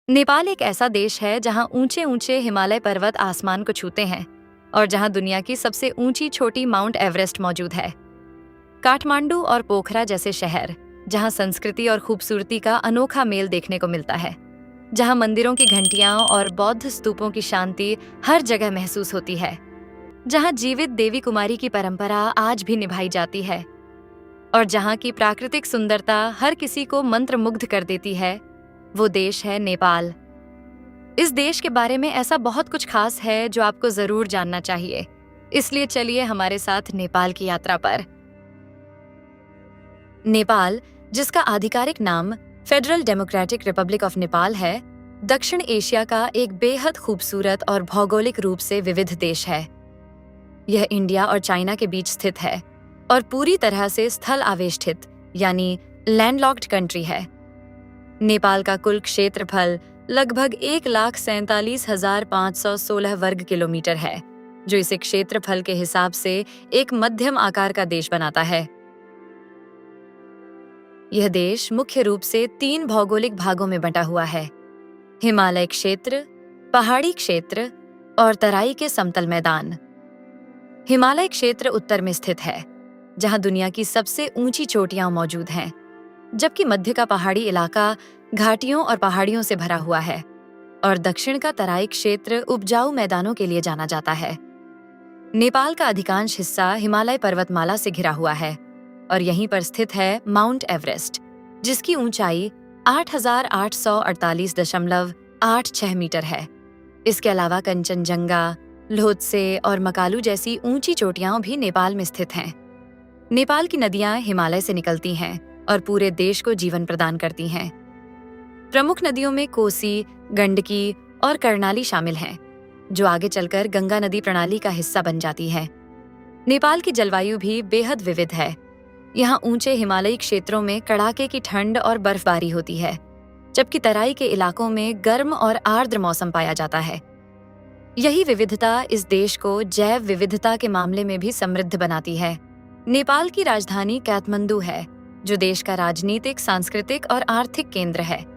नेपाल एक ऐसा देश है जहां ऊंचे ऊंचे हिमालय पर्वत आसमान को छूते हैं और जहां दुनिया की सबसे ऊंची छोटी माउंट एवरेस्ट मौजूद है। काठमांडू और पोखरा जैसे शहर, जहां संस्कृति और खूबसूरती का अनोखा मेल देखने को मिलता है, जहां मंदिरों की घंटियां और बौद्ध स्तूपों की शांति हर जगह महसूस होती है, जहां जीवित देवी कुमारी की परंपरा आज भी निभाई जाती है और जहां की प्राकृतिक सुंदरता हर किसी को मंत्रमुग्ध कर देती है, वो देश है नेपाल। इस देश के बारे में ऐसा बहुत कुछ खास है जो आपको जरूर जानना चाहिए, इसलिए चलिए हमारे साथ नेपाल की यात्रा पर। नेपाल, जिसका आधिकारिक नाम federal democratic Republic of Nepal है, दक्षिण एशिया का एक बेहद खूबसूरत और भौगोलिक रूप से विविध देश है। यह इंडिया और चाइना के बीच स्थित है और पूरी तरह से स्थल आवेष्टित यानी लैंडलॉक्ड कंट्री है। नेपाल का कुल क्षेत्रफल लगभग 1,47,516 वर्ग किलोमीटर है, जो इसे क्षेत्रफल के हिसाब से एक मध्यम आकार का देश बनाता है। यह देश मुख्य रूप से 3 भौगोलिक भागों में बंटा हुआ है: हिमालय क्षेत्र, पहाड़ी क्षेत्र और तराई के समतल मैदान। हिमालय क्षेत्र उत्तर में स्थित है, जहां दुनिया की सबसे ऊंची चोटियां मौजूद हैं, जबकि मध्य का पहाड़ी इलाका घाटियों और पहाड़ियों से भरा हुआ है और दक्षिण का तराई क्षेत्र उपजाऊ मैदानों के लिए जाना जाता है। नेपाल का अधिकांश हिस्सा हिमालय पर्वतमाला से घिरा हुआ है और यहीं पर स्थित है माउंट एवरेस्ट, जिसकी ऊंचाई 8,848.86 मीटर है। इसके अलावा कंचनजंगा, ल्होत्से और मकालू जैसी ऊंची चोटियां भी नेपाल में स्थित हैं। नेपाल की नदियां हिमालय से निकलती हैं और पूरे देश को जीवन प्रदान करती हैं। प्रमुख नदियों में कोसी, गंडकी और कर्णाली शामिल हैं, जो आगे चलकर गंगा नदी प्रणाली का हिस्सा बन जाती है। नेपाल की जलवायु भी बेहद विविध है। यहाँ ऊंचे हिमालयी क्षेत्रों में कड़ाके की ठंड और बर्फबारी होती है, जबकि तराई के इलाकों में गर्म और आर्द्र मौसम पाया जाता है। यही विविधता इस देश को जैव विविधता के मामले में भी समृद्ध बनाती है। नेपाल की राजधानी काठमांडू है, जो देश का राजनीतिक, सांस्कृतिक और आर्थिक केंद्र है।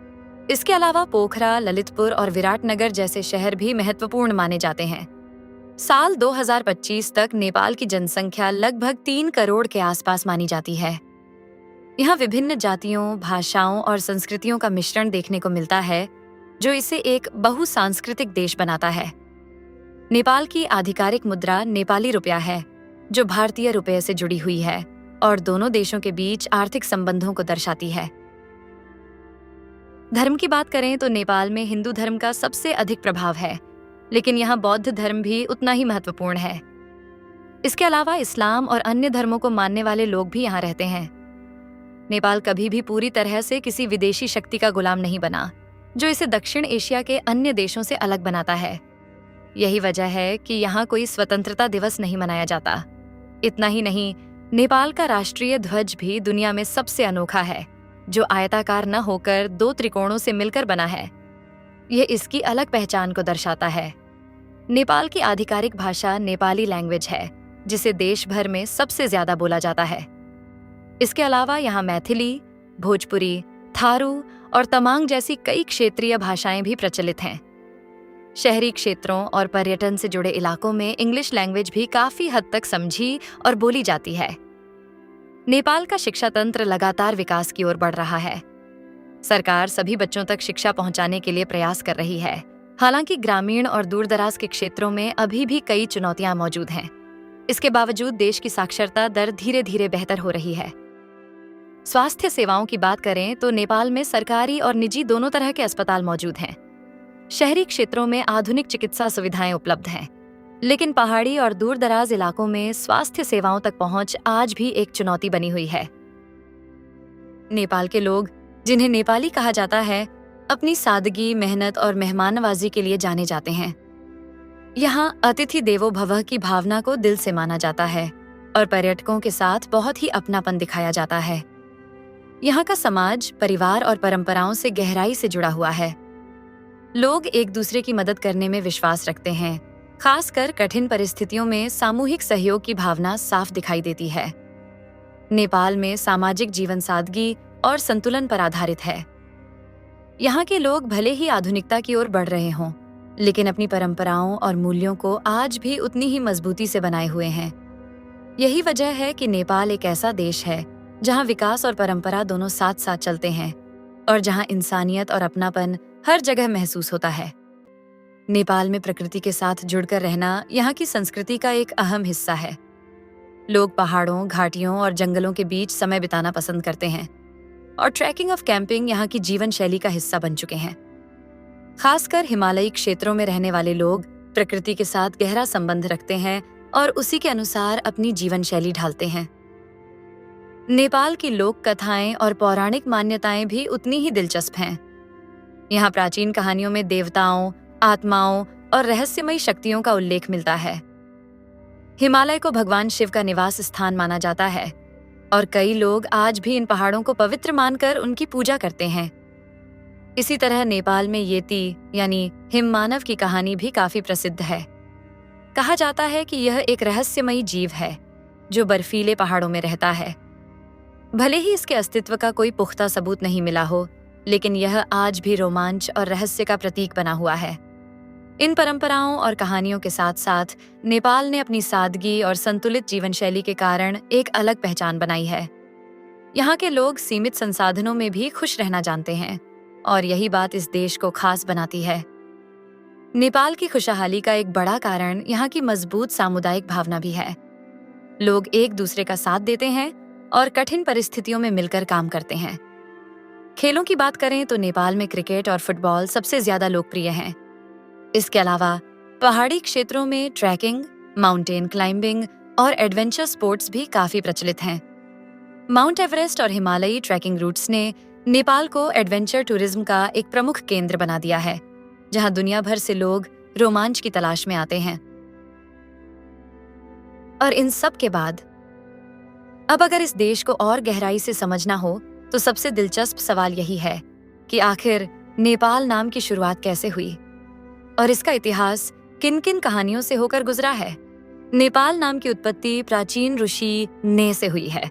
इसके अलावा पोखरा, ललितपुर और विराटनगर जैसे शहर भी महत्वपूर्ण माने जाते हैं। साल 2025 तक नेपाल की जनसंख्या लगभग 3 करोड़ के आसपास मानी जाती है। यहाँ विभिन्न जातियों, भाषाओं और संस्कृतियों का मिश्रण देखने को मिलता है, जो इसे एक बहुसांस्कृतिक देश बनाता है। नेपाल की आधिकारिक मुद्रा नेपाली रुपया है, जो भारतीय रुपये से जुड़ी हुई है और दोनों देशों के बीच आर्थिक संबंधों को दर्शाती है। धर्म की बात करें तो नेपाल में हिंदू धर्म का सबसे अधिक प्रभाव है, लेकिन यहाँ बौद्ध धर्म भी उतना ही महत्वपूर्ण है। इसके अलावा इस्लाम और अन्य धर्मों को मानने वाले लोग भी यहाँ रहते हैं। नेपाल कभी भी पूरी तरह से किसी विदेशी शक्ति का गुलाम नहीं बना, जो इसे दक्षिण एशिया के अन्य देशों से अलग बनाता है। यही वजह है कि यहाँ कोई स्वतंत्रता दिवस नहीं मनाया जाता। इतना ही नहीं, नेपाल का राष्ट्रीय ध्वज भी दुनिया में सबसे अनोखा है, जो आयताकार न होकर 2 त्रिकोणों से मिलकर बना है। यह इसकी अलग पहचान को दर्शाता है। नेपाल की आधिकारिक भाषा नेपाली लैंग्वेज है, जिसे देश भर में सबसे ज्यादा बोला जाता है। इसके अलावा यहाँ मैथिली, भोजपुरी, थारू और तमांग जैसी कई क्षेत्रीय भाषाएं भी प्रचलित हैं। शहरी क्षेत्रों और पर्यटन से जुड़े इलाकों में इंग्लिश लैंग्वेज भी काफी हद तक समझी और बोली जाती है। नेपाल का शिक्षा तंत्र लगातार विकास की ओर बढ़ रहा है। सरकार सभी बच्चों तक शिक्षा पहुंचाने के लिए प्रयास कर रही है। हालांकि ग्रामीण और दूरदराज के क्षेत्रों में अभी भी कई चुनौतियां मौजूद हैं। इसके बावजूद देश की साक्षरता दर धीरे धीरे बेहतर हो रही है। स्वास्थ्य सेवाओं की बात करें तो नेपाल में सरकारी और निजी दोनों तरह के अस्पताल मौजूद हैं। शहरी क्षेत्रों में आधुनिक चिकित्सा सुविधाएं उपलब्ध हैं, लेकिन पहाड़ी और दूरदराज इलाकों में स्वास्थ्य सेवाओं तक पहुंच आज भी एक चुनौती बनी हुई है। नेपाल के लोग, जिन्हें नेपाली कहा जाता है, अपनी सादगी, मेहनत और मेहमाननवाजी के लिए जाने जाते हैं। यहाँ अतिथि देवो भवः की भावना को दिल से माना जाता है और पर्यटकों के साथ बहुत ही अपनापन दिखाया जाता है। यहाँ का समाज परिवार और परंपराओं से गहराई से जुड़ा हुआ है। लोग एक दूसरे की मदद करने में विश्वास रखते हैं। खासकर कठिन परिस्थितियों में सामूहिक सहयोग की भावना साफ दिखाई देती है। नेपाल में सामाजिक जीवन सादगी और संतुलन पर आधारित है। यहाँ के लोग भले ही आधुनिकता की ओर बढ़ रहे हों, लेकिन अपनी परंपराओं और मूल्यों को आज भी उतनी ही मजबूती से बनाए हुए हैं। यही वजह है कि नेपाल एक ऐसा देश है जहाँ विकास और परंपरा दोनों साथ साथ चलते हैं और जहाँ इंसानियत और अपनापन हर जगह महसूस होता है। नेपाल में प्रकृति के साथ जुड़कर रहना यहाँ की संस्कृति का एक अहम हिस्सा है। लोग पहाड़ों, घाटियों और जंगलों के बीच समय बिताना पसंद करते हैं और ट्रैकिंग और कैंपिंग यहाँ की जीवन शैली का हिस्सा बन चुके हैं। खासकर हिमालयी क्षेत्रों में रहने वाले लोग प्रकृति के साथ गहरा संबंध रखते हैं और उसी के अनुसार अपनी जीवन शैली ढालते हैं। नेपाल की लोक कथाएं और पौराणिक मान्यताएं भी उतनी ही दिलचस्प हैं। यहाँ प्राचीन कहानियों में देवताओं, आत्माओं और रहस्यमयी शक्तियों का उल्लेख मिलता है। हिमालय को भगवान शिव का निवास स्थान माना जाता है और कई लोग आज भी इन पहाड़ों को पवित्र मानकर उनकी पूजा करते हैं। इसी तरह नेपाल में येती यानी हिममानव की कहानी भी काफी प्रसिद्ध है। कहा जाता है कि यह एक रहस्यमयी जीव है जो बर्फीले पहाड़ों में रहता है। भले ही इसके अस्तित्व का कोई पुख्ता सबूत नहीं मिला हो, लेकिन यह आज भी रोमांच और रहस्य का प्रतीक बना हुआ है। इन परंपराओं और कहानियों के साथ साथ नेपाल ने अपनी सादगी और संतुलित जीवन शैली के कारण एक अलग पहचान बनाई है। यहाँ के लोग सीमित संसाधनों में भी खुश रहना जानते हैं और यही बात इस देश को खास बनाती है। नेपाल की खुशहाली का एक बड़ा कारण यहाँ की मजबूत सामुदायिक भावना भी है। लोग एक दूसरे का साथ देते हैं और कठिन परिस्थितियों में मिलकर काम करते हैं। खेलों की बात करें तो नेपाल में क्रिकेट और फुटबॉल सबसे ज्यादा लोकप्रिय हैं। इसके अलावा पहाड़ी क्षेत्रों में ट्रैकिंग, माउंटेन क्लाइंबिंग और एडवेंचर स्पोर्ट्स भी काफी प्रचलित हैं। माउंट एवरेस्ट और हिमालयी ट्रैकिंग रूट्स ने नेपाल को एडवेंचर टूरिज्म का एक प्रमुख केंद्र बना दिया है, जहां दुनिया भर से लोग रोमांच की तलाश में आते हैं। और इन सब के बाद अब अगर इस देश को और गहराई से समझना हो तो सबसे दिलचस्प सवाल यही है कि आखिर नेपाल नाम की शुरुआत कैसे हुई और इसका इतिहास किन किन कहानियों से होकर गुजरा है। नेपाल नाम की उत्पत्ति प्राचीन ऋषि ने से हुई है।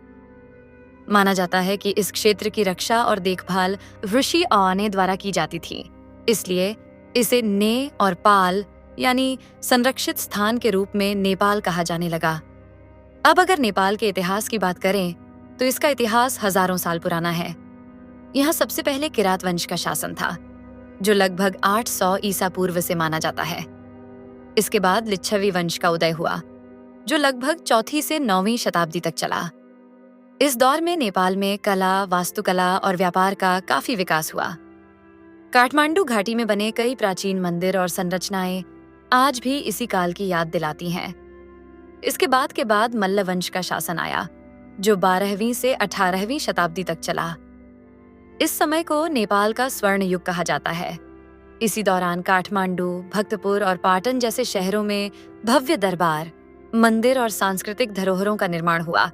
माना जाता है कि इस क्षेत्र की रक्षा और देखभाल ऋषि औने द्वारा की जाती थी, इसलिए इसे ने और पाल यानी संरक्षित स्थान के रूप में नेपाल कहा जाने लगा। अब अगर नेपाल के इतिहास की बात करें तो इसका इतिहास हजारों साल पुराना है। यहाँ सबसे पहले किरात वंश का शासन था, जो लगभग 800 ईसा पूर्व से माना जाता है। इसके बाद लिच्छवी वंश का उदय हुआ, जो लगभग 4वीं से 9वीं शताब्दी तक चला। इस दौर में नेपाल में कला, वास्तुकला और व्यापार का काफी विकास हुआ। काठमांडू घाटी में बने कई प्राचीन मंदिर और संरचनाएं आज भी इसी काल की याद दिलाती हैं। इसके बाद मल्ल वंश का शासन आया, जो 12वीं से 18वीं शताब्दी तक चला। इस समय को नेपाल का स्वर्ण युग कहा जाता है। इसी दौरान काठमांडू, भक्तपुर और पाटन जैसे शहरों में भव्य दरबार, मंदिर और सांस्कृतिक धरोहरों का निर्माण हुआ।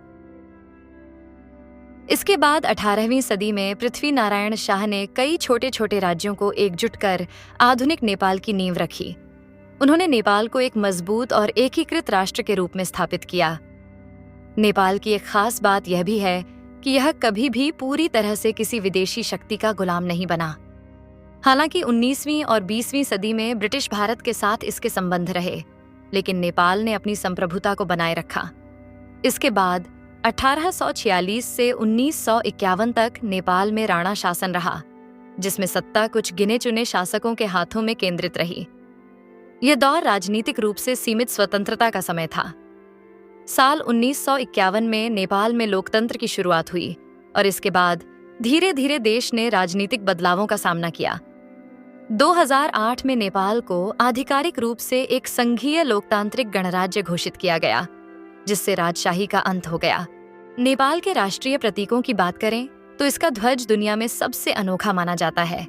इसके बाद 18वीं सदी में पृथ्वी नारायण शाह ने कई छोटे छोटे राज्यों को एकजुट कर आधुनिक नेपाल की नींव रखी। उन्होंने नेपाल को एक मजबूत और एकीकृत राष्ट्र के रूप में स्थापित किया। नेपाल की एक खास बात यह भी है कि यह कभी भी पूरी तरह से किसी विदेशी शक्ति का गुलाम नहीं बना। हालांकि 19वीं और 20वीं सदी में ब्रिटिश भारत के साथ इसके संबंध रहे, लेकिन नेपाल ने अपनी संप्रभुता को बनाए रखा। इसके बाद 1846 से 1951 तक नेपाल में राणा शासन रहा, जिसमें सत्ता कुछ गिने चुने शासकों के हाथों में केंद्रित रही। यह दौर राजनीतिक रूप से सीमित स्वतंत्रता का समय था। साल 1951 में नेपाल में लोकतंत्र की शुरुआत हुई और इसके बाद धीरे धीरे देश ने राजनीतिक बदलावों का सामना किया। 2008 में नेपाल को आधिकारिक रूप से एक संघीय लोकतांत्रिक गणराज्य घोषित किया गया, जिससे राजशाही का अंत हो गया। नेपाल के राष्ट्रीय प्रतीकों की बात करें तो इसका ध्वज दुनिया में सबसे अनोखा माना जाता है।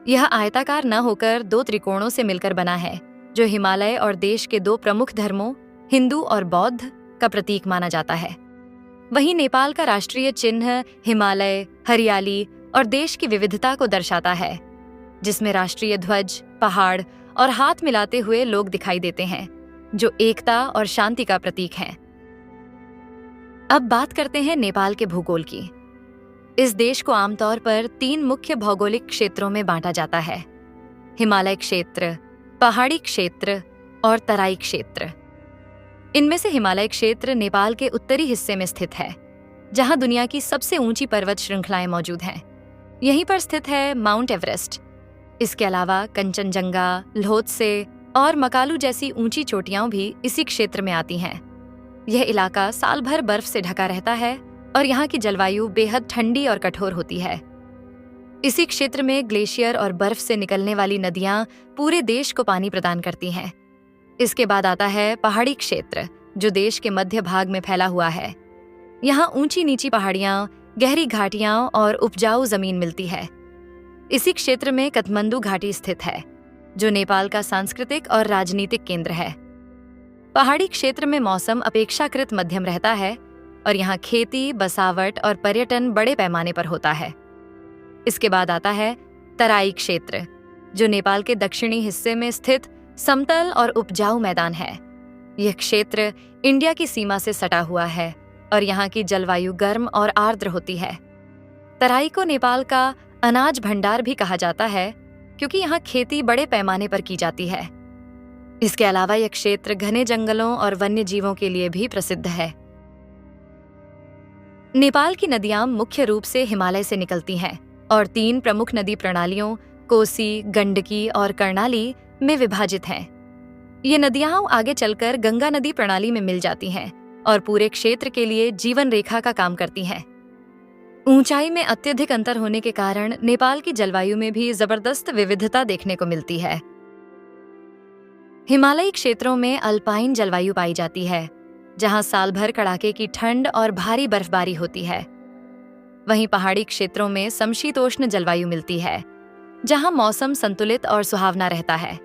यह आयताकार न होकर 2 त्रिकोणों से मिलकर बना है, जो हिमालय और देश के 2 प्रमुख धर्मों हिंदू और बौद्ध का प्रतीक माना जाता है। वहीं नेपाल का राष्ट्रीय चिन्ह हिमालय, हरियाली और देश की विविधता को दर्शाता है, जिसमें राष्ट्रीय ध्वज, पहाड़ और हाथ मिलाते हुए लोग दिखाई देते हैं, जो एकता और शांति का प्रतीक हैं। अब बात करते हैं नेपाल के भूगोल की। इस देश को आमतौर पर 3 मुख्य भौगोलिक क्षेत्रों में बांटा जाता है: हिमालय क्षेत्र, पहाड़ी क्षेत्र और तराई क्षेत्र। इनमें से हिमालय क्षेत्र नेपाल के उत्तरी हिस्से में स्थित है, जहां दुनिया की सबसे ऊंची पर्वत श्रृंखलाएं मौजूद हैं। यहीं पर स्थित है माउंट एवरेस्ट। इसके अलावा कंचनजंगा, ल्होत्से और मकालू जैसी ऊंची चोटियां भी इसी क्षेत्र में आती हैं। यह इलाका साल भर बर्फ से ढका रहता है और यहाँ की जलवायु बेहद ठंडी और कठोर होती है। इसी क्षेत्र में ग्लेशियर और बर्फ से निकलने वाली नदियां पूरे देश को पानी प्रदान करती हैं। इसके बाद आता है पहाड़ी क्षेत्र, जो देश के मध्य भाग में फैला हुआ है। यहाँ ऊंची नीची पहाड़ियां, गहरी घाटियां और उपजाऊ जमीन मिलती है। इसी क्षेत्र में काठमांडू घाटी स्थित है, जो नेपाल का सांस्कृतिक और राजनीतिक केंद्र है। पहाड़ी क्षेत्र में मौसम अपेक्षाकृत मध्यम रहता है और यहाँ खेती, बसावट और पर्यटन बड़े पैमाने पर होता है। इसके बाद आता है तराई क्षेत्र, जो नेपाल के दक्षिणी हिस्से में स्थित समतल और उपजाऊ मैदान है। यह क्षेत्र इंडिया की सीमा से सटा हुआ है और यहाँ की जलवायु गर्म और आर्द्र होती है। तराई को नेपाल का अनाज भंडार भी कहा जाता है, क्योंकि यहाँ खेती बड़े पैमाने पर की जाती है। इसके अलावा यह क्षेत्र घने जंगलों और वन्य जीवों के लिए भी प्रसिद्ध है। नेपाल की नदियां मुख्य रूप से हिमालय से निकलती हैं और 3 प्रमुख नदी प्रणालियों कोसी, गंडकी और कर्णाली में विभाजित हैं। ये नदियां आगे चलकर गंगा नदी प्रणाली में मिल जाती हैं और पूरे क्षेत्र के लिए जीवन रेखा का काम करती हैं। ऊंचाई में अत्यधिक अंतर होने के कारण नेपाल की जलवायु में भी जबरदस्त विविधता देखने को मिलती है। हिमालयी क्षेत्रों में अल्पाइन जलवायु पाई जाती है, जहां साल भर कड़ाके की ठंड और भारी बर्फबारी होती है। वहीं पहाड़ी क्षेत्रों में समशीतोष्ण जलवायु मिलती है, जहां मौसम संतुलित और सुहावना रहता है।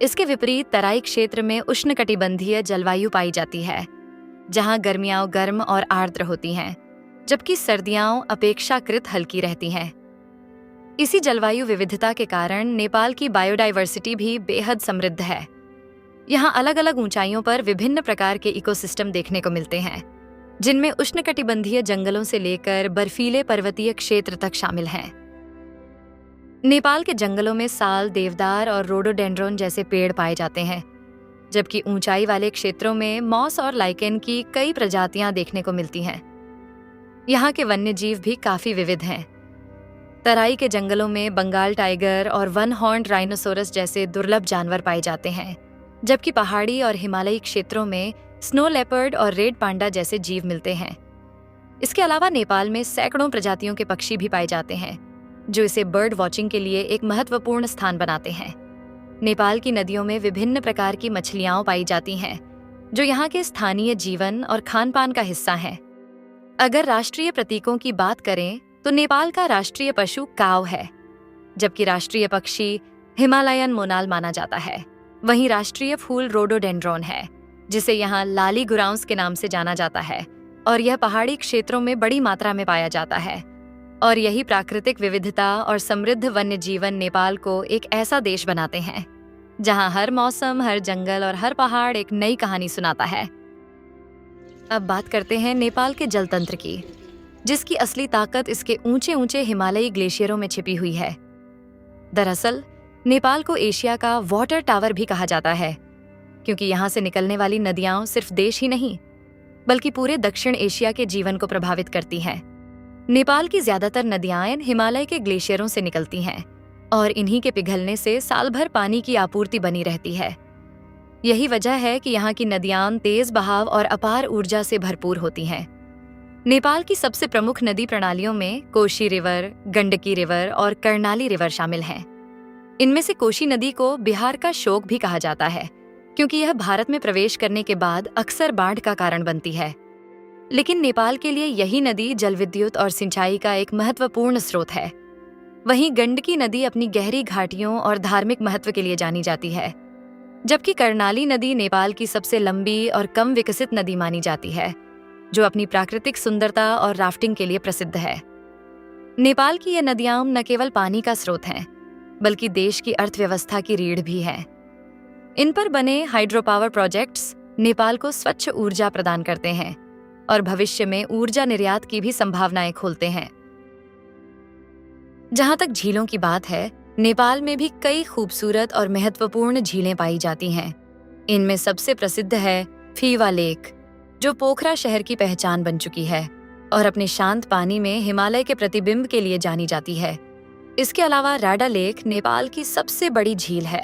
इसके विपरीत तराई क्षेत्र में उष्णकटिबंधीय जलवायु पाई जाती है, जहां गर्मियां गर्म और आर्द्र होती हैं, जबकि सर्दियां अपेक्षाकृत हल्की रहती हैं। इसी जलवायु विविधता के कारण नेपाल की बायोडायवर्सिटी भी बेहद समृद्ध है। यहाँ अलग अलग ऊंचाइयों पर विभिन्न प्रकार के इकोसिस्टम देखने को मिलते हैं, जिनमें उष्णकटिबंधीय जंगलों से लेकर बर्फीले पर्वतीय क्षेत्र तक शामिल हैं। नेपाल के जंगलों में साल, देवदार और रोडोडेंड्रोन जैसे पेड़ पाए जाते हैं, जबकि ऊंचाई वाले क्षेत्रों में मॉस और लाइकेन की कई प्रजातियां देखने को मिलती हैं। यहाँ के वन्यजीव भी काफी विविध हैं। तराई के जंगलों में बंगाल टाइगर और वन हॉर्न्ड राइनोसोरस जैसे दुर्लभ जानवर पाए जाते हैं, जबकि पहाड़ी और हिमालयी क्षेत्रों में स्नो लेपर्ड और रेड पांडा जैसे जीव मिलते हैं। इसके अलावा नेपाल में सैकड़ों प्रजातियों के पक्षी भी पाए जाते हैं, जो इसे बर्ड वॉचिंग के लिए एक महत्वपूर्ण स्थान बनाते हैं। नेपाल की नदियों में विभिन्न प्रकार की मछलियां पाई जाती हैं, जो यहाँ के स्थानीय जीवन और खान-पान का हिस्सा हैं। अगर राष्ट्रीय प्रतीकों की बात करें तो नेपाल का राष्ट्रीय पशु काऊ है, जबकि राष्ट्रीय पक्षी हिमालयन मोनाल माना जाता है। वहीं राष्ट्रीय फूल रोडोडेंड्रोन है, जिसे यहाँ लाली गुराउंस के नाम से जाना जाता है, और यह पहाड़ी क्षेत्रों में बड़ी मात्रा में पाया जाता है। और यही प्राकृतिक विविधता और समृद्ध वन्य जीवन नेपाल को एक ऐसा देश बनाते हैं, जहाँ हर मौसम, हर जंगल और हर पहाड़ एक नई कहानी सुनाता है। अब बात करते हैं नेपाल के जलतंत्र की, जिसकी असली ताकत इसके ऊंचे ऊंचे हिमालयी ग्लेशियरों में छिपी हुई है। दरअसल नेपाल को एशिया का वाटर टावर भी कहा जाता है, क्योंकि यहाँ से निकलने वाली नदियां सिर्फ देश ही नहीं, बल्कि पूरे दक्षिण एशिया के जीवन को प्रभावित करती हैं। नेपाल की ज्यादातर नदियां हिमालय के ग्लेशियरों से निकलती हैं और इन्हीं के पिघलने से साल भर पानी की आपूर्ति बनी रहती है। यही वजह है कि यहाँ की नदियां तेज बहाव और अपार ऊर्जा से भरपूर होती हैं। नेपाल की सबसे प्रमुख नदी प्रणालियों में कोशी रिवर, गंडकी रिवर और कर्णाली रिवर शामिल हैं। इनमें से कोशी नदी को बिहार का शोक भी कहा जाता है, क्योंकि यह भारत में प्रवेश करने के बाद अक्सर बाढ़ का कारण बनती है। लेकिन नेपाल के लिए यही नदी जलविद्युत और सिंचाई का एक महत्वपूर्ण स्रोत है। वहीं गंडकी नदी अपनी गहरी घाटियों और धार्मिक महत्व के लिए जानी जाती है, जबकि कर्णाली नदी नेपाल की सबसे लंबी और कम विकसित नदी मानी जाती है, जो अपनी प्राकृतिक सुंदरता और राफ्टिंग के लिए प्रसिद्ध है। नेपाल की ये नदियां न केवल पानी का स्रोत हैं, बल्कि देश की अर्थव्यवस्था की रीढ़ भी हैं। इन पर बने हाइड्रो पावर प्रोजेक्ट्स नेपाल को स्वच्छ ऊर्जा प्रदान करते हैं और भविष्य में ऊर्जा निर्यात की भी संभावनाएं खोलते हैं। जहाँ तक झीलों की बात है, नेपाल में भी कई खूबसूरत और महत्वपूर्ण झीलें पाई जाती हैं। इनमें सबसे प्रसिद्ध है फीवा लेक, जो पोखरा शहर की पहचान बन चुकी है और अपने शांत पानी में हिमालय के प्रतिबिंब के लिए जानी जाती है। इसके अलावा राडा लेक नेपाल की सबसे बड़ी झील है,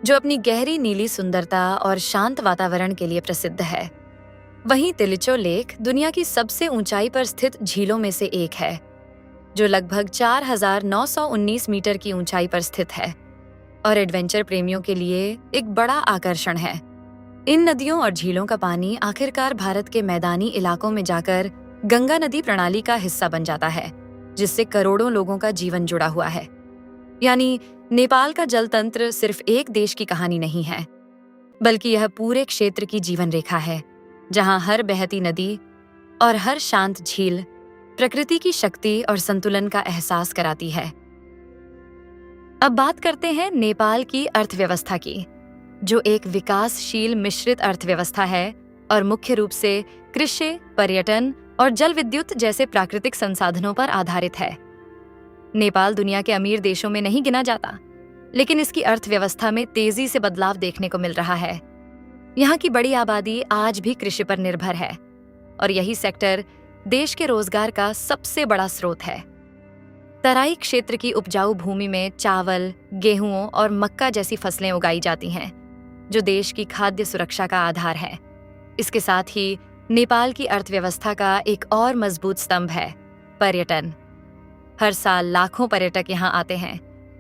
जो अपनी गहरी नीली सुंदरता और शांत वातावरण के लिए प्रसिद्ध है। वहीं तिलिचो लेक दुनिया की सबसे ऊंचाई पर स्थित झीलों में से एक है, जो लगभग 4,919 मीटर की ऊंचाई पर स्थित है और एडवेंचर प्रेमियों के लिए एक बड़ा आकर्षण है। इन नदियों और झीलों का पानी आखिरकार भारत के मैदानी इलाकों में जाकर गंगा नदी प्रणाली का हिस्सा बन जाता है, जिससे करोड़ों लोगों का जीवन जुड़ा हुआ है। यानी नेपाल का जल तंत्र सिर्फ एक देश की कहानी नहीं है, बल्कि यह पूरे क्षेत्र की जीवन रेखा है, जहां हर बहती नदी और हर शांत झील प्रकृति की शक्ति और संतुलन का एहसास कराती है। अब बात करते हैं नेपाल की अर्थव्यवस्था की, जो एक विकासशील मिश्रित अर्थव्यवस्था है और मुख्य रूप से कृषि, पर्यटन और जल विद्युत जैसे प्राकृतिक संसाधनों पर आधारित है। नेपाल दुनिया के अमीर देशों में नहीं गिना जाता, लेकिन इसकी अर्थव्यवस्था में तेजी से बदलाव देखने को मिल रहा है। यहाँ की बड़ी आबादी आज भी कृषि पर निर्भर है और यही सेक्टर देश के रोजगार का सबसे बड़ा स्रोत है। तराई क्षेत्र की उपजाऊ भूमि में चावल, गेहूं और मक्का जैसी फसलें उगाई जाती हैं, जो देश की खाद्य सुरक्षा का आधार है। इसके साथ ही नेपाल की अर्थव्यवस्था का एक और मजबूत स्तंभ है पर्यटन। हर साल लाखों पर्यटक यहाँ आते हैं,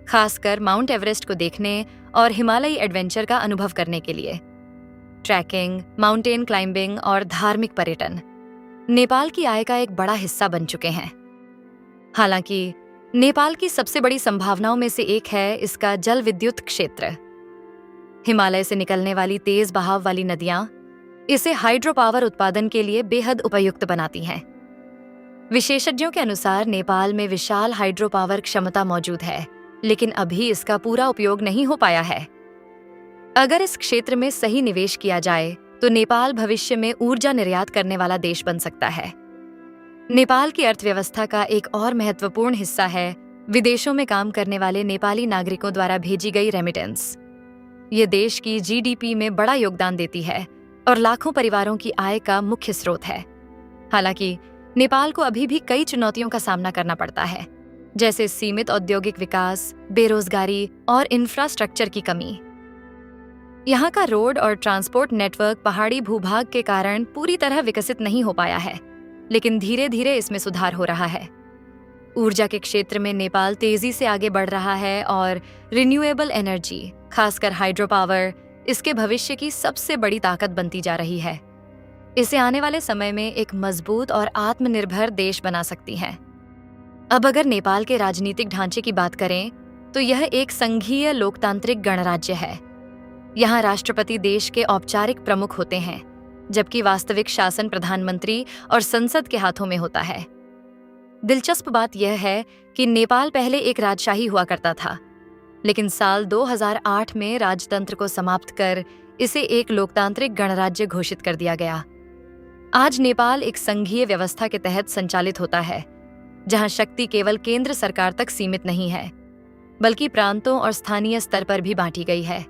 खासकर माउंट एवरेस्ट को देखने और हिमालयी एडवेंचर का अनुभव करने के लिए। ट्रैकिंग, माउंटेन क्लाइंबिंग और धार्मिक पर्यटन नेपाल की आय का एक बड़ा हिस्सा बन चुके हैं। हालांकि नेपाल की सबसे बड़ी संभावनाओं में से एक है इसका जल विद्युत क्षेत्र। हिमालय से निकलने वाली तेज बहाव वाली नदियां इसे हाइड्रो पावर उत्पादन के लिए बेहद उपयुक्त बनाती हैं। विशेषज्ञों के अनुसार नेपाल में विशाल हाइड्रो पावर क्षमता मौजूद है, लेकिन अभी इसका पूरा उपयोग नहीं हो पाया है। अगर इस क्षेत्र में सही निवेश किया जाए तो नेपाल भविष्य में ऊर्जा निर्यात करने वाला देश बन सकता है। नेपाल की अर्थव्यवस्था का एक और महत्वपूर्ण हिस्सा है विदेशों में काम करने वाले नेपाली नागरिकों द्वारा भेजी गई रेमिटेंस। ये देश की जीडीपी में बड़ा योगदान देती है और लाखों परिवारों की आय का मुख्य स्रोत है। हालांकि नेपाल को अभी भी कई चुनौतियों का सामना करना पड़ता है, जैसे सीमित औद्योगिक विकास, बेरोजगारी और इंफ्रास्ट्रक्चर की कमी। यहाँ का रोड और ट्रांसपोर्ट नेटवर्क पहाड़ी भूभाग के कारण पूरी तरह विकसित नहीं हो पाया है, लेकिन धीरे धीरे इसमें सुधार हो रहा है। ऊर्जा के क्षेत्र में नेपाल तेजी से आगे बढ़ रहा है और रिन्यूएबल एनर्जी, खासकर हाइड्रो पावर, इसके भविष्य की सबसे बड़ी ताकत बनती जा रही है। इसे आने वाले समय में एक मजबूत और आत्मनिर्भर देश बना सकती है। अब अगर नेपाल के राजनीतिक ढांचे की बात करें तो यह एक संघीय लोकतांत्रिक गणराज्य है। यहाँ राष्ट्रपति देश के औपचारिक प्रमुख होते हैं, जबकि वास्तविक शासन प्रधानमंत्री और संसद के हाथों में होता है। दिलचस्प बात यह है कि नेपाल पहले एक राजशाही हुआ करता था, लेकिन साल 2008 में राजतंत्र को समाप्त कर इसे एक लोकतांत्रिक गणराज्य घोषित कर दिया गया। आज नेपाल एक संघीय व्यवस्था के तहत संचालित होता है, जहां शक्ति केवल केंद्र सरकार तक सीमित नहीं है, बल्कि प्रांतों और स्थानीय स्तर पर भी बांटी गई है।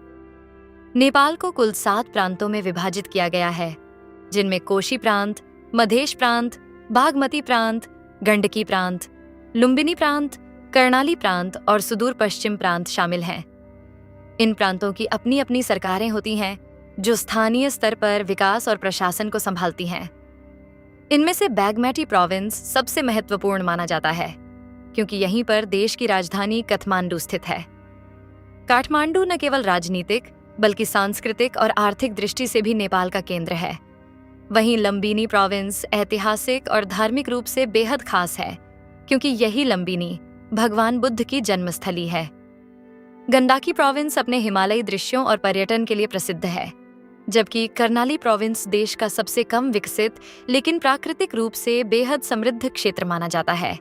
नेपाल को कुल 7 प्रांतों में विभाजित किया गया है, जिनमें कोशी प्रांत, मधेश प्रांत, बागमती प्रांत, गंडकी प्रांत, लुम्बिनी प्रांत, कर्णाली प्रांत और सुदूर पश्चिम प्रांत शामिल हैं। इन प्रांतों की अपनी अपनी सरकारें होती हैं, जो स्थानीय स्तर पर विकास और प्रशासन को संभालती हैं। इनमें से बागमती प्रोविंस सबसे महत्वपूर्ण माना जाता है, क्योंकि यहीं पर देश की राजधानी काठमांडू स्थित है। काठमांडू न केवल राजनीतिक बल्कि सांस्कृतिक और आर्थिक दृष्टि से भी नेपाल का केंद्र है। वहीं लुम्बिनी प्रोविंस ऐतिहासिक और धार्मिक रूप से बेहद खास है, क्योंकि यही लुम्बिनी भगवान बुद्ध की जन्मस्थली है। गंडाकी प्रोविंस अपने हिमालयी दृश्यों और पर्यटन के लिए प्रसिद्ध है, जबकि कर्णाली प्रोविंस देश का सबसे कम विकसित लेकिन प्राकृतिक रूप से बेहद समृद्ध क्षेत्र माना जाता है।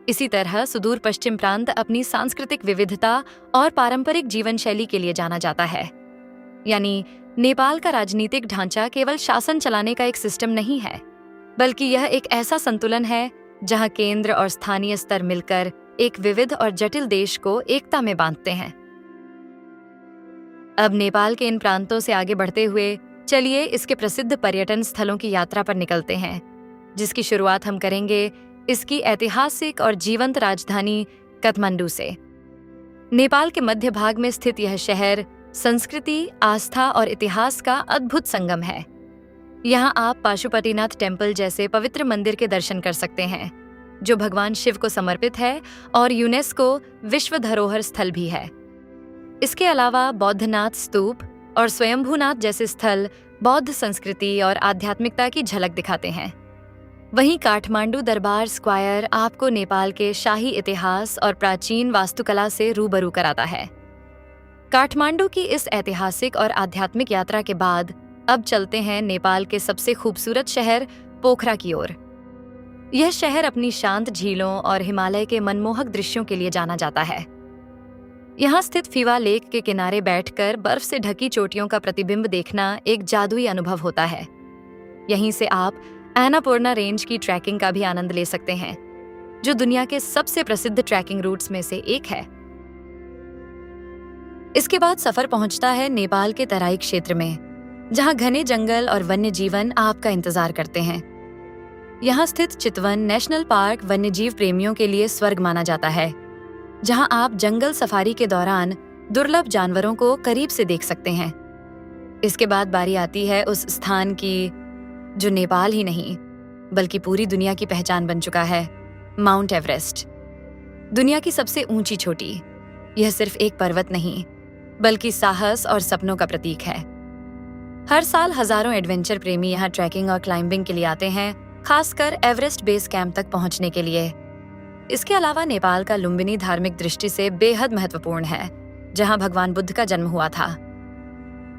इसी तरह सुदूर पश्चिम प्रांत अपनी सांस्कृतिक विविधता और पारंपरिक जीवन शैली के लिए जाना जाता है। यानी नेपाल का राजनीतिक ढांचा केवल शासन चलाने का एक सिस्टम नहीं है, बल्कि यह एक ऐसा संतुलन है जहां केंद्र और स्थानीय स्तर मिलकर एक विविध और जटिल देश को एकता में बांधते हैं। अब नेपाल के इन प्रांतों से आगे बढ़ते हुए चलिए इसके प्रसिद्ध पर्यटन स्थलों की यात्रा पर निकलते हैं, जिसकी शुरुआत हम करेंगे इसकी ऐतिहासिक और जीवंत राजधानी काठमांडू से। नेपाल के मध्य भाग में स्थित यह शहर संस्कृति, आस्था और इतिहास का अद्भुत संगम है। यहाँ आप पाशुपतिनाथ टेम्पल जैसे पवित्र मंदिर के दर्शन कर सकते हैं, जो भगवान शिव को समर्पित है और यूनेस्को विश्व धरोहर स्थल भी है। इसके अलावा बौद्धनाथ स्तूप और स्वयंभूनाथ जैसे स्थल बौद्ध संस्कृति और आध्यात्मिकता की झलक दिखाते हैं। वहीं काठमांडू दरबार स्क्वायर आपको नेपाल के शाही इतिहास और प्राचीन वास्तुकला से रूबरू कराता है। काठमांडू की इस ऐतिहासिक और आध्यात्मिक यात्रा के बाद अब चलते हैं नेपाल के सबसे खूबसूरत शहर पोखरा की ओर। यह शहर अपनी शांत झीलों और हिमालय के मनमोहक दृश्यों के लिए जाना जाता है। यहाँ स्थित फीवा लेक के किनारे बैठकर बर्फ से ढकी चोटियों का प्रतिबिंब देखना एक जादुई अनुभव होता है। यहीं से आप अन्नपूर्णा रेंज की ट्रैकिंग का भी आनंद ले सकते हैं, जो दुनिया के सबसे प्रसिद्ध ट्रैकिंग रूट्स में से एक है। इसके बाद सफर पहुंचता है नेपाल के तराई क्षेत्र में, जहां घने जंगल और वन्य जीवन आपका इंतजार करते हैं। यहाँ स्थित चितवन नेशनल पार्क वन्यजीव प्रेमियों के लिए स्वर्ग माना जाता है, जहां आप जंगल सफारी के दौरान दुर्लभ जानवरों को करीब से देख सकते हैं। इसके बाद बारी आती है उस स्थान की जो नेपाल ही नहीं बल्कि पूरी दुनिया की पहचान बन चुका है, माउंट एवरेस्ट। दुनिया की सबसे ऊंची चोटी, यह सिर्फ एक पर्वत नहीं बल्कि साहस और सपनों का प्रतीक है। हर साल हजारों एडवेंचर प्रेमी यहाँ ट्रैकिंग और क्लाइंबिंग के लिए आते हैं, खासकर एवरेस्ट बेस कैंप तक पहुंचने के लिए। इसके अलावा नेपाल का लुम्बिनी धार्मिक दृष्टि से बेहद महत्वपूर्ण है, जहां भगवान बुद्ध का जन्म हुआ था।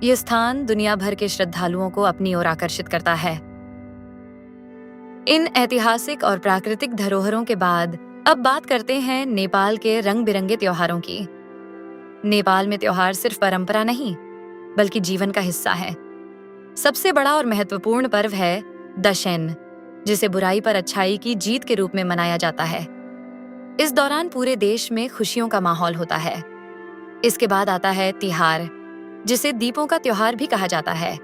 यह स्थान दुनिया भर के श्रद्धालुओं को अपनी ओर आकर्षित करता है। इन ऐतिहासिक और प्राकृतिक धरोहरों के बाद अब बात करते हैं नेपाल के रंग बिरंगे त्योहारों की। नेपाल में त्योहार सिर्फ परंपरा नहीं बल्कि जीवन का हिस्सा है। सबसे बड़ा और महत्वपूर्ण पर्व है दशैन, जिसे बुराई पर अच्छाई की जीत के रूप में मनाया जाता है। इस दौरान पूरे देश में खुशियों का माहौल होता है। इसके बाद आता है तिहार, जिसे दीपों का त्योहार भी कहा जाता है,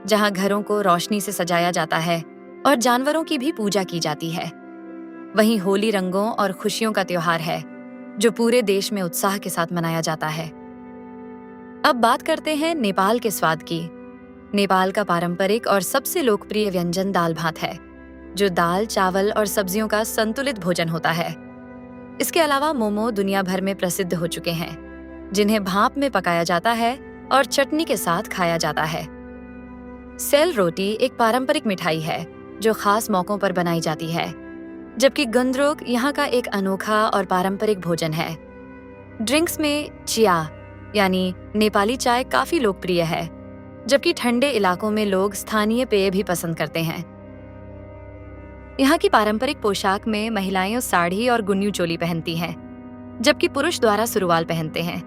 जहां घरों को रोशनी से सजाया जाता है और जानवरों की भी पूजा की जाती है। वहीं होली रंगों और खुशियों का त्योहार है, जो पूरे देश में उत्साह के साथ मनाया जाता है। अब बात करते हैं नेपाल के स्वाद की। नेपाल का पारंपरिक और सबसे लोकप्रिय व्यंजन दाल भात है, जो दाल, चावल और सब्जियों का संतुलित भोजन होता है। इसके अलावा मोमो दुनिया भर में प्रसिद्ध हो चुके हैं, जिन्हें भाप में पकाया जाता है और चटनी के साथ खाया जाता है। सेल रोटी एक पारंपरिक मिठाई है जो खास मौकों पर बनाई जाती है, जबकि गुन्द्रुक यहाँ का एक अनोखा और पारंपरिक भोजन है। ड्रिंक्स में चिया यानी नेपाली चाय काफी लोकप्रिय है, जबकि ठंडे इलाकों में लोग स्थानीय पेय भी पसंद करते हैं। यहाँ की पारंपरिक पोशाक में महिलाएं साड़ी और गुन्यू चोली पहनती हैं, जबकि पुरुष द्वारा सुरुवाल पहनते हैं,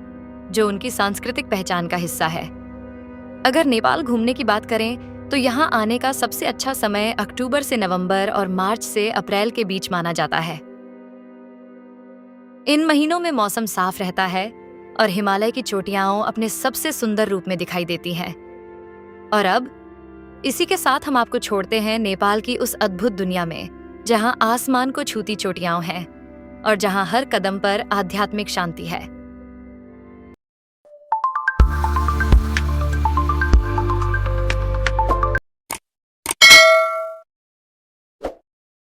जो उनकी सांस्कृतिक पहचान का हिस्सा है। अगर नेपाल घूमने की बात करें तो यहाँ आने का सबसे अच्छा समय अक्टूबर से नवंबर और मार्च से अप्रैल के बीच माना जाता है। इन महीनों में मौसम साफ रहता है और हिमालय की चोटियां अपने सबसे सुंदर रूप में दिखाई देती हैं। और अब इसी के साथ हम आपको छोड़ते हैं नेपाल की उस अद्भुत दुनिया में, जहां आसमान को छूती चोटियां हैं और जहां हर कदम पर आध्यात्मिक शांति है।